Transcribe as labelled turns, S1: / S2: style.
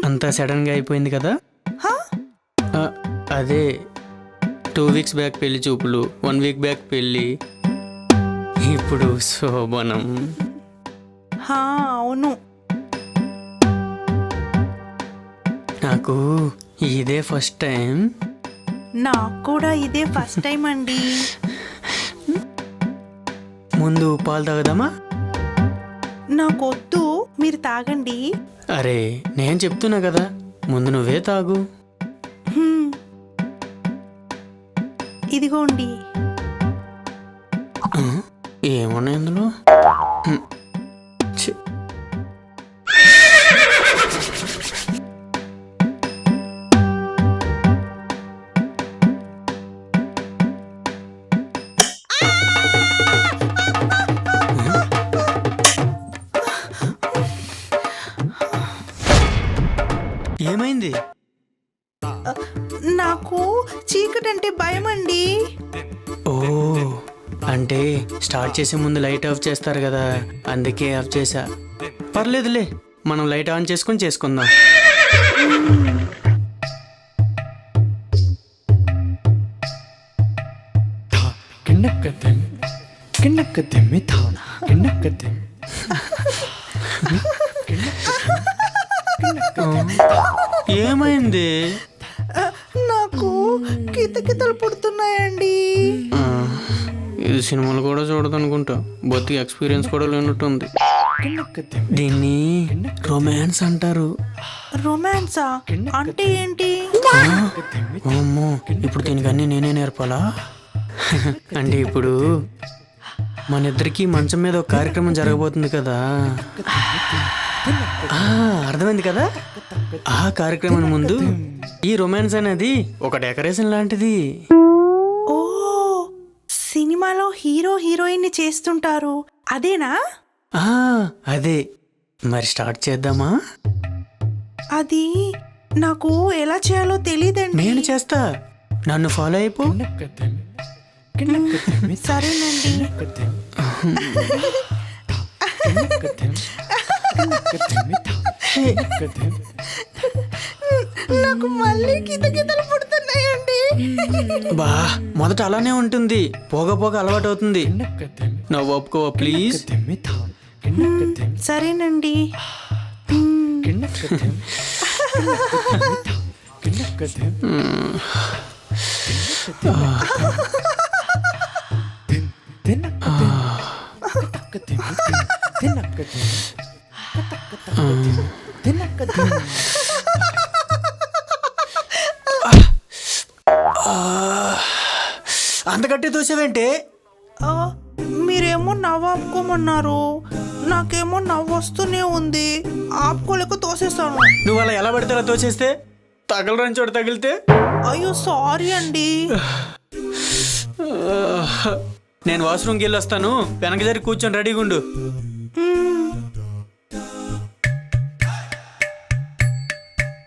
S1: అంతా సడన్గా అయిపోయింది కదా.
S2: హా?
S1: ఆ, అదే 2 weeks బ్యాక్ పెళ్లి చూపులు, 1 week బ్యాక్ పెళ్ళి, ఇప్పుడు శోభనం.
S2: హా, అవును.
S1: నాకు ఇదే ఫస్ట్ టైం.
S2: నాకు కూడా ఇదే ఫస్ట్ టైం అండి.
S1: ముందు పాలు తాగదామా?
S2: నాకొద్దు, మీరు తాగండి.
S1: అరే నేను చెప్తున్నా కదా, ముందు నువ్వే తాగు.
S2: హ్మ్. ఇదిగోండి.
S1: ఆ, ఏమున్నాయి అందులో? ఛీ. ఏమైంది?
S2: నాకు చీకటి అంటే భయం అండి.
S1: ఓ, అంటే స్టార్ట్ చేసే ముందు లైట్ ఆఫ్ చేస్తారు కదా, అందుకే ఆఫ్ చేసా. పర్లేదులే, మనం లైట్ ఆన్ చేసుకొని చేసుకుందాం. ఏమైంది?
S2: నాకు కితకితలు పుడుతున్నాయండి.
S1: ఆ, ఇది సినిమాలు కూడా చూడదనుకుంటా, బొత్తికి ఎక్స్పీరియన్స్ కూడా లేనట్టుంది. దీన్ని రొమాన్స్ అంటారు.
S2: రొమాన్సా అంటే ఏంటి?
S1: అమ్మో, ఇప్పుడు దీనికి అన్నీ నేనే నేర్పాలా? అంటే ఇప్పుడు మన ఇద్దరికి మంచం మీద ఒక కార్యక్రమం జరగబోతుంది కదా. ఆ, అర్థమైంది కదా. ఆ కార్యక్రమం ముందు ఈ రొమాన్స్ అనేది ఒక డెకరేషన్ లాంటిది.
S2: ఓ, సినిమాలో హీరో హీరోయిన్ ని చేస్తుంటారు, అదేనా?
S1: ఆ, అదే. మరి స్టార్ట్ చేద్దామా?
S2: అది నాకు ఎలా చేయాలో తెలియదండి.
S1: నేను చేస్తా, నన్ను ఫాలో అయిపో.
S2: సరేనండి. నాకు మళ్ళీ కితకితలు పుడుతున్నాయండి.
S1: బా, మొదట అలానే ఉంటుంది, పోగ పోగ అలవాటు అవుతుంది. నువ్వు ఒప్పుకోవా ప్లీజ్?
S2: సరేనండి.
S1: అంత గట్టి దోసేవేంటే?
S2: ఆ, మీరేమో నవ్వు ఆపుకోమన్నారు, నాకేమో నవ్వు వస్తూనే ఉంది, ఆపుకోలేక తోసేస్తాను.
S1: నువ్వు అలా ఎలా పడితే అలా తోచేస్తే తగలరాని చోట తగిలితే?
S2: అయ్యో సారీ అండి.
S1: నేను వాష్రూమ్కి వెళ్ళి వస్తాను, వెనక జరి కూర్చొని రెడీగా ఉండు.